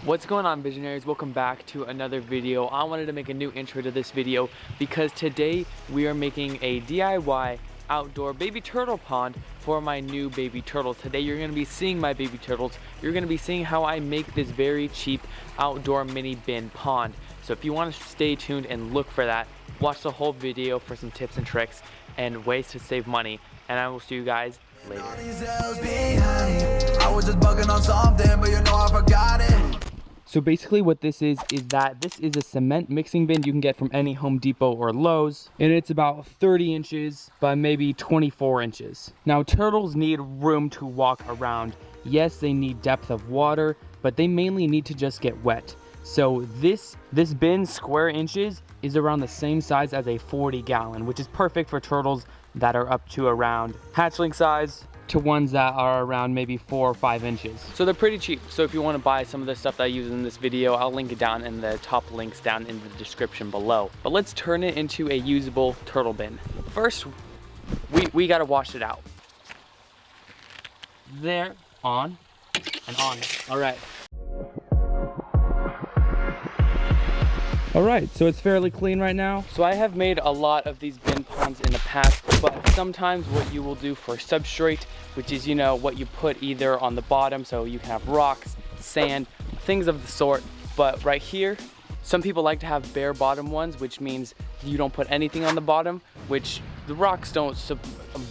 What's going on, visionaries? Welcome back to another video. I wanted to make a new intro to this video because today we are making a DIY outdoor baby turtle pond for my new baby turtles. Today you're going to be seeing my baby turtles. You're going to be seeing how I make this very cheap outdoor mini bin pond. So if you want to stay tuned and look for that, watch the whole video for some tips and tricks and ways to save money. And I will see you guys later. I was just bugging on something, but you know I forgot it. So basically what this is that this is a cement mixing bin you can get from any Home Depot or Lowe's, and it's about 30 inches by maybe 24 inches. Now turtles need room to walk around. Yes, they need depth of water, but they mainly need to just get wet. So this bin, square inches, is around the same size as a 40-gallon, which is perfect for turtles that are up to around hatchling size to ones that are around maybe 4 or 5 inches. So they're pretty cheap. So if you want to buy some of the stuff that I use in this video, I'll link it down in the top links down in the description below. But let's turn it into a usable turtle bin. First, we gotta wash it out. There, on, and on. All right. All right, so it's fairly clean right now. So I have made a lot of these bin ponds in the past, but sometimes what you will do for substrate, which is, you know, what you put either on the bottom, so you can have rocks, sand, things of the sort. But right here, some people like to have bare bottom ones, which means you don't put anything on the bottom, which the rocks don't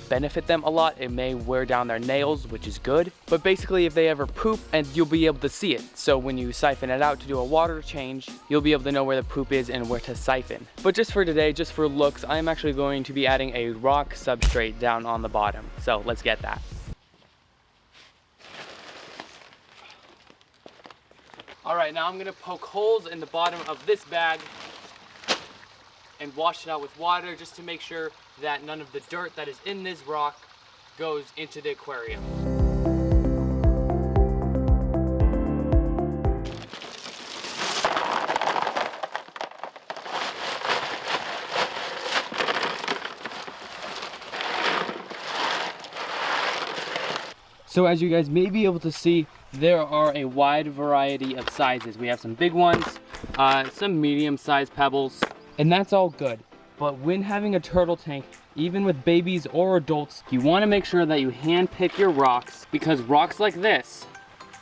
benefit them a lot. It may wear down their nails, which is good. But basically, if they ever poop, and you'll be able to see it. So when you siphon it out to do a water change, you'll be able to know where the poop is and where to siphon. But just for today, just for looks, I'm actually going to be adding a rock substrate down on the bottom. So let's get that. All right, now I'm gonna poke holes in the bottom of this bag and wash it out with water just to make sure that none of the dirt that is in this rock goes into the aquarium. So as you guys may be able to see, there are a wide variety of sizes. We have some big ones, some medium-sized pebbles, and that's all good. But when having a turtle tank, even with babies or adults, you want to make sure that you hand pick your rocks, because rocks like this,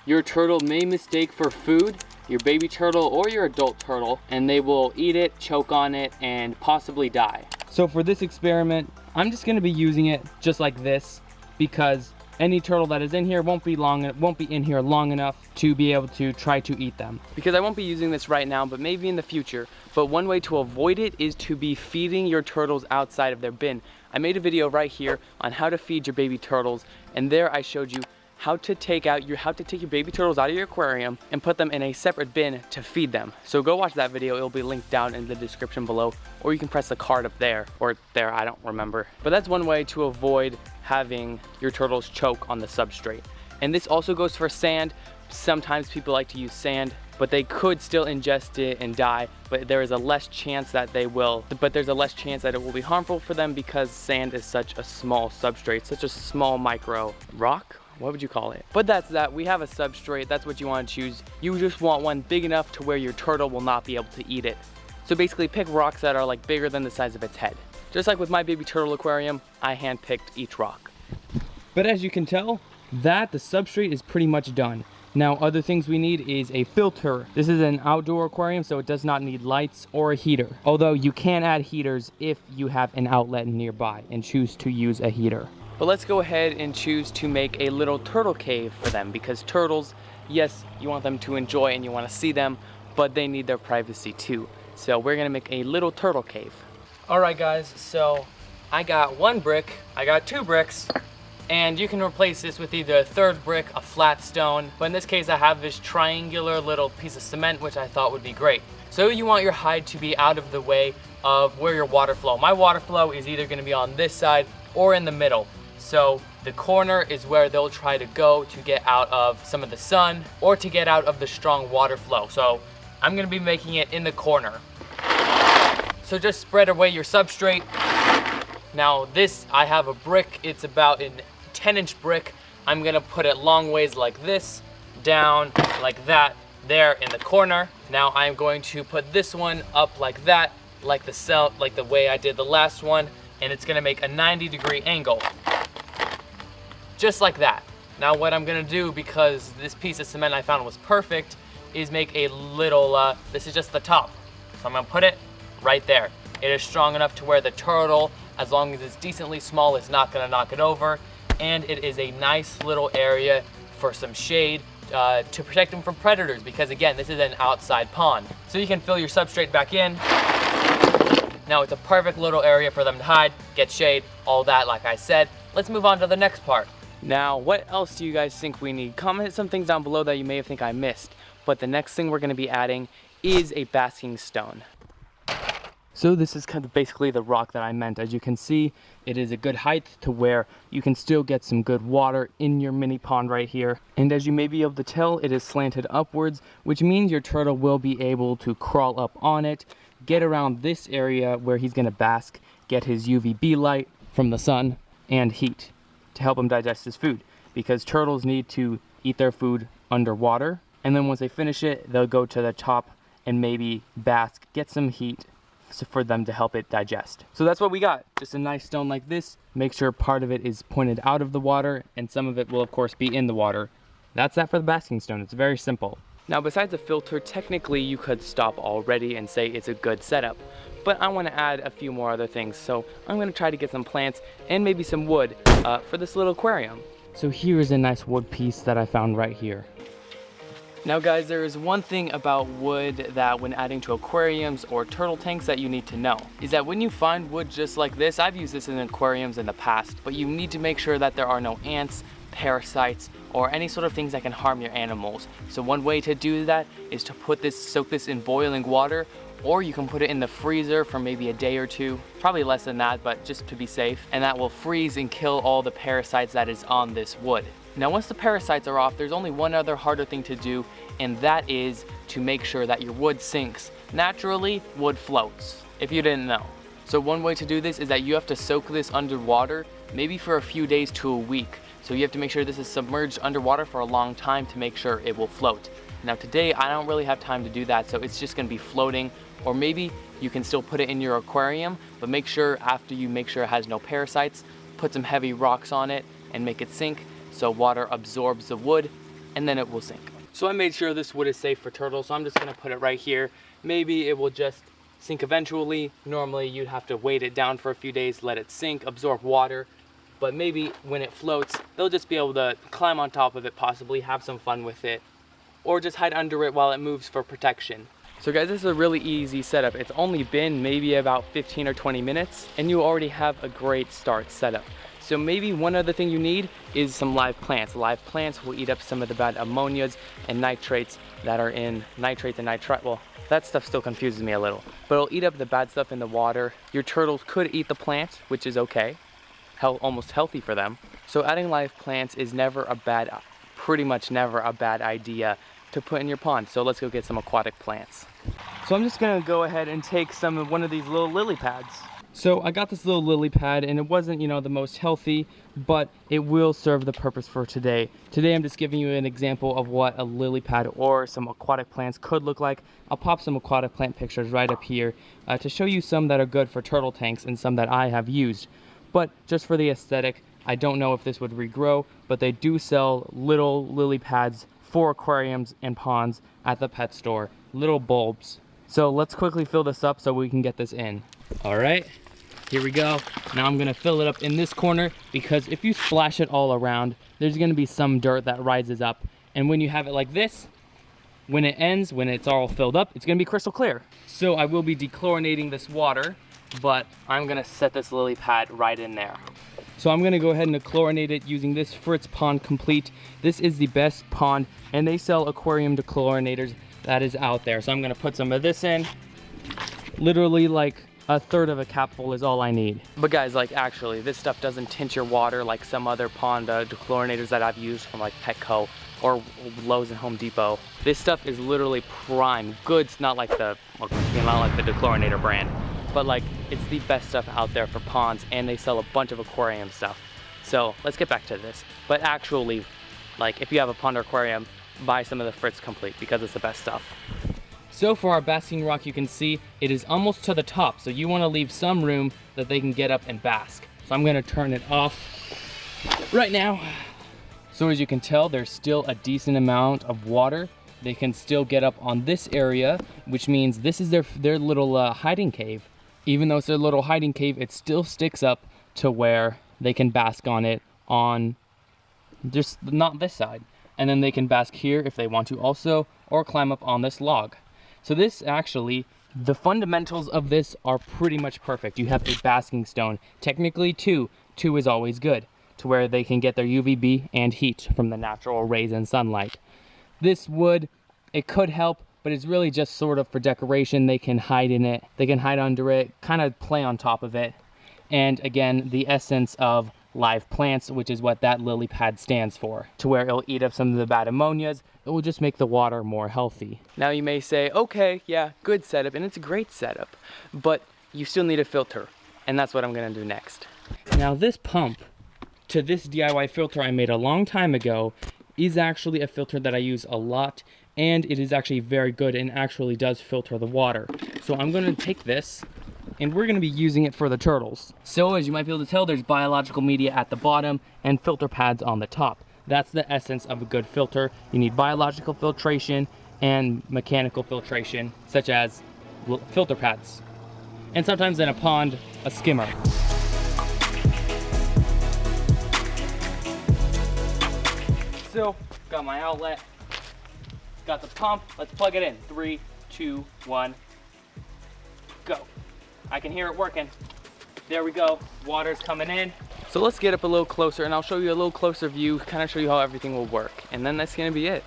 your turtle may mistake for food, your baby turtle or your adult turtle, and they will eat it, choke on it, and possibly die. So for this experiment, I'm just going to be using it just like this, because any turtle that is in here won't be in here long enough to be able to try to eat them. Because I won't be using this right now, but maybe in the future. But one way to avoid it is to be feeding your turtles outside of their bin. I made a video right here on how to feed your baby turtles, and there I showed you how to take your baby turtles out of your aquarium and put them in a separate bin to feed them. So go watch that video. It'll be linked down in the description below, or you can press the card up there or there, I don't remember. But that's one way to avoid having your turtles choke on the substrate. And this also goes for sand. Sometimes people like to use sand, but they could still ingest it and die, but there is a less chance that it will be harmful for them, because sand is such a small substrate, such a small micro rock. What would you call it? But that's that. We have a substrate. That's what you want to choose. You just want one big enough to where your turtle will not be able to eat it. So basically pick rocks that are like bigger than the size of its head. Just like with my baby turtle aquarium, I handpicked each rock. But as you can tell, the substrate is pretty much done. Now other things we need is a filter. This is an outdoor aquarium, so it does not need lights or a heater. Although you can add heaters if you have an outlet nearby and choose to use a heater. But let's go ahead and choose to make a little turtle cave for them, because turtles, yes, you want them to enjoy and you want to see them, but they need their privacy too. So we're gonna make a little turtle cave. All right guys, so I got 1 brick, I got 2 bricks, and you can replace this with either a 3rd brick, a flat stone, but in this case I have this triangular little piece of cement, which I thought would be great. So you want your hide to be out of the way of where your water flow. My water flow is either gonna be on this side or in the middle. So the corner is where they'll try to go to get out of some of the sun or to get out of the strong water flow. So I'm gonna be making it in the corner. So just spread away your substrate. Now this, I have a brick, it's about a 10-inch brick. I'm gonna put it long ways like this, down, like that, there in the corner. Now I'm going to put this one up like that, like the way I did the last one, and it's gonna make a 90-degree angle. Just like that. Now what I'm gonna do, because this piece of cement I found was perfect, is make a little, this is just the top. So I'm gonna put it right there. It is strong enough to where the turtle, as long as it's decently small, is not gonna knock it over. And it is a nice little area for some shade to protect them from predators, because again, this is an outside pond. So you can fill your substrate back in. Now it's a perfect little area for them to hide, get shade, all that like I said. Let's move on to the next part. Now, what else do you guys think we need? Comment some things down below that you may think I missed. But the next thing we're gonna be adding is a basking stone. So this is kind of basically the rock that I meant. As you can see, it is a good height to where you can still get some good water in your mini pond right here. And as you may be able to tell, it is slanted upwards, which means your turtle will be able to crawl up on it, get around this area where he's gonna bask, get his UVB light from the sun and heat to help him digest his food, because turtles need to eat their food underwater, and then once they finish it, they'll go to the top and maybe bask, get some heat for them to help it digest. So that's what we got, just a nice stone like this. Make sure part of it is pointed out of the water, and some of it will of course be in the water. That's that for the basking stone. It's very simple. Now besides the filter, technically you could stop already and say it's a good setup, but I want to add a few more other things, so I'm going to try to get some plants and maybe some wood for this little aquarium. So here is a nice wood piece that I found right here. Now guys, there is one thing about wood that when adding to aquariums or turtle tanks that you need to know, is that when you find wood just like this, I've used this in aquariums in the past, but you need to make sure that there are no ants, parasites, or any sort of things that can harm your animals. So one way to do that is to soak this in boiling water, or you can put it in the freezer for maybe a day or two, probably less than that, but just to be safe, and that will freeze and kill all the parasites that is on this wood. Now once the parasites are off, there's only one other harder thing to do, and that is to make sure that your wood sinks. Naturally, wood floats, if you didn't know. So one way to do this is that you have to soak this underwater, maybe for a few days to a week. So you have to make sure this is submerged underwater for a long time to make sure it will float. Now today, I don't really have time to do that, so it's just gonna be floating, or maybe you can still put it in your aquarium, but make sure after you make sure it has no parasites, put some heavy rocks on it and make it sink so water absorbs the wood and then it will sink. So I made sure this wood is safe for turtles, so I'm just gonna put it right here. Maybe it will just sink eventually. Normally you'd have to weight it down for a few days, let it sink, absorb water, but maybe when it floats, they'll just be able to climb on top of it, possibly have some fun with it, or just hide under it while it moves for protection. So guys, this is a really easy setup. It's only been maybe about 15 or 20 minutes, and you already have a great start setup. So maybe one other thing you need is some live plants. Live plants will eat up some of the bad ammonias and nitrates that are in nitrates and nitrite. Well, that stuff still confuses me a little, but it'll eat up the bad stuff in the water. Your turtles could eat the plant, which is okay, almost healthy for them. So adding live plants is pretty much never a bad idea to put in your pond. So let's go get some aquatic plants. So I'm just gonna go ahead and take one of these little lily pads. So I got this little lily pad, and it wasn't, the most healthy, but it will serve the purpose for today. Today I'm just giving you an example of what a lily pad or some aquatic plants could look like. I'll pop some aquatic plant pictures right up here to show you some that are good for turtle tanks and some that I have used. But just for the aesthetic, I don't know if this would regrow, but they do sell little lily pads for aquariums and ponds at the pet store, little bulbs. So let's quickly fill this up so we can get this in. All right, here we go. Now I'm gonna fill it up in this corner, because if you splash it all around, there's gonna be some dirt that rises up. And when you have it like this, when it ends, when it's all filled up, it's gonna be crystal clear. So I will be dechlorinating this water, but I'm gonna set this lily pad right in there. So I'm gonna go ahead and chlorinate it using this Fritz Pond Complete. This is the best pond, and they sell aquarium dechlorinators that is out there. So I'm gonna put some of this in. Literally like a third of a capful is all I need. But guys, actually, this stuff doesn't tint your water like some other pond dechlorinators that I've used from Petco or Lowe's and Home Depot. This stuff is literally prime. Good's not like the dechlorinator brand, but it's the best stuff out there for ponds, and they sell a bunch of aquarium stuff. So let's get back to this. But actually, if you have a pond or aquarium, buy some of the Fritz Complete because it's the best stuff. So for our basking rock, you can see it is almost to the top, so you want to leave some room that they can get up and bask. So I'm going to turn it off right now. So as you can tell, there's still a decent amount of water. They can still get up on this area, which means this is their little hiding cave. Even though it's their little hiding cave, it still sticks up to where they can bask on it on just not this side. And then they can bask here if they want to also, or climb up on this log. So this actually, the fundamentals of this are pretty much perfect. You have a basking stone, technically two is always good, to where they can get their UVB and heat from the natural rays and sunlight. This wood, it could help, but it's really just sort of for decoration. They can hide in it, they can hide under it, kind of play on top of it. And again, the essence of live plants, which is what that lily pad stands for, to where it'll eat up some of the bad ammonias. It will just make the water more healthy. Now you may say, okay, yeah, good setup, and it's a great setup, but you still need a filter, and that's what I'm gonna do next. Now this pump to this DIY filter I made a long time ago is actually a filter that I use a lot, and it is actually very good and actually does filter the water. So I'm gonna take this, and we're gonna be using it for the turtles. So as you might be able to tell, there's biological media at the bottom and filter pads on the top. That's the essence of a good filter. You need biological filtration and mechanical filtration, such as filter pads. And sometimes in a pond, a skimmer. So, got my outlet, got the pump, let's plug it in. 3, 2, 1, go. I can hear it working. There we go, water's coming in. So let's get up a little closer and I'll show you a little closer view, kind of show you how everything will work. And then that's gonna be it.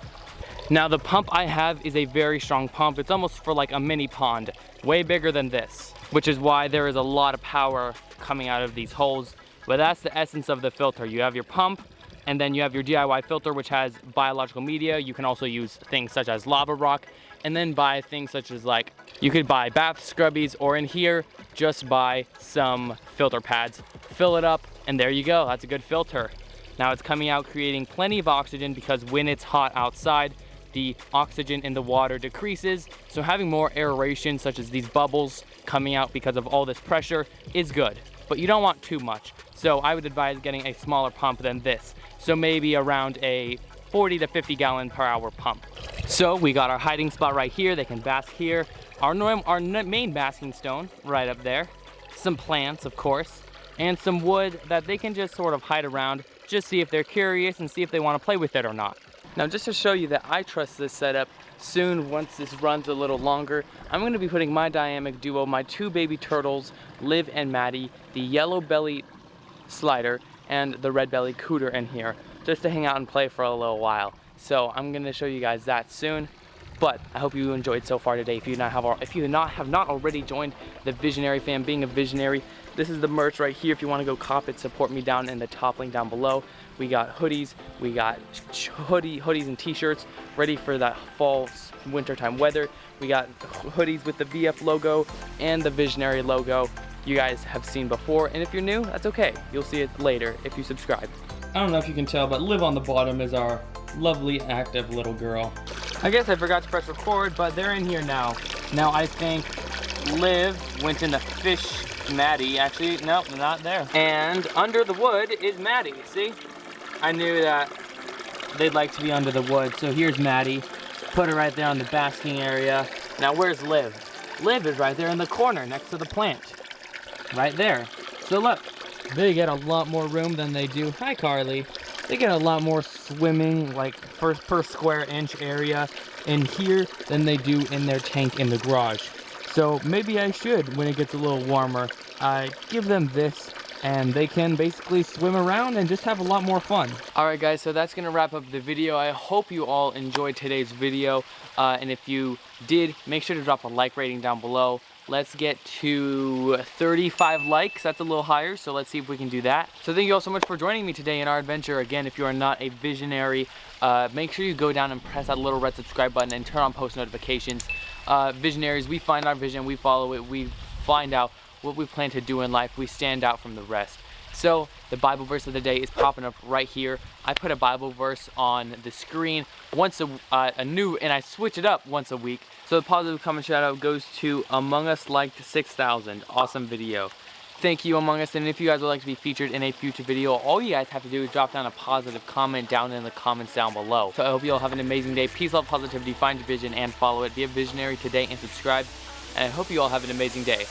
Now the pump I have is a very strong pump. It's almost for like a mini pond, way bigger than this, which is why there is a lot of power coming out of these holes. But that's the essence of the filter. You have your pump, and then you have your DIY filter, which has biological media. You can also use things such as lava rock, and then buy things such as like, you could buy bath scrubbies, or in here, just buy some filter pads, fill it up, and there you go, that's a good filter. Now it's coming out creating plenty of oxygen, because when it's hot outside, the oxygen in the water decreases. So having more aeration, such as these bubbles coming out because of all this pressure, is good. But you don't want too much. So I would advise getting a smaller pump than this. So maybe around a 40 to 50 gallon per hour pump. So we got our hiding spot right here. They can bask here. Our main basking stone right up there. Some plants, of course, and some wood that they can just sort of hide around, just see if they're curious and see if they want to play with it or not. Now just to show you that I trust this setup, soon once this runs a little longer, I'm going to be putting my dynamic duo, my two baby turtles, Liv and Maddie, the yellow belly slider and the red belly cooter in here, just to hang out and play for a little while. So I'm going to show you guys that soon. But I hope you enjoyed so far today. If you have not already joined the Visionary fam, being a visionary, this is the merch right here. If you want to go cop it, support me down in the top link down below. We got hoodies, we got hoodies and t-shirts ready for that fall, wintertime weather. We got hoodies with the VF logo and the Visionary logo you guys have seen before. And if you're new, that's okay. You'll see it later if you subscribe. I don't know if you can tell, but Liv on the bottom is our lovely, active little girl. I guess I forgot to press record, but they're in here now. Now I think Liv went in the fish. Maddie, actually, no, not there. And under the wood is Maddie, see? I knew that they'd like to be under the wood, so here's Maddie. Put her right there on the basking area. Now where's Liv? Liv is right there in the corner next to the plant. Right there. So look, they get a lot more room than they do. Hi, Carly. They get a lot more swimming, like per square inch area in here than they do in their tank in the garage. So maybe I should, when it gets a little warmer, give them this, and they can basically swim around and just have a lot more fun. Alright guys, so that's gonna wrap up the video. I hope you all enjoyed today's video, and if you did, make sure to drop a like rating down below. Let's get to 35 likes. That's a little higher, so let's see if we can do that. So thank you all so much for joining me today in our adventure. Again, if you are not a visionary, make sure you go down and press that little red subscribe button and turn on post notifications. Visionaries, we find our vision, we follow it, we find out what we plan to do in life, we stand out from the rest. So the Bible verse of the day is popping up right here. I put a Bible verse on the screen once and I switch it up once a week. So the positive comment shout out goes to Among Us liked 6,000. Awesome video. Thank you, Among Us, and if you guys would like to be featured in a future video, all you guys have to do is drop down a positive comment down in the comments down below. So I hope you all have an amazing day. Peace, love, positivity, find your vision and follow it. Be a visionary today and subscribe. And I hope you all have an amazing day.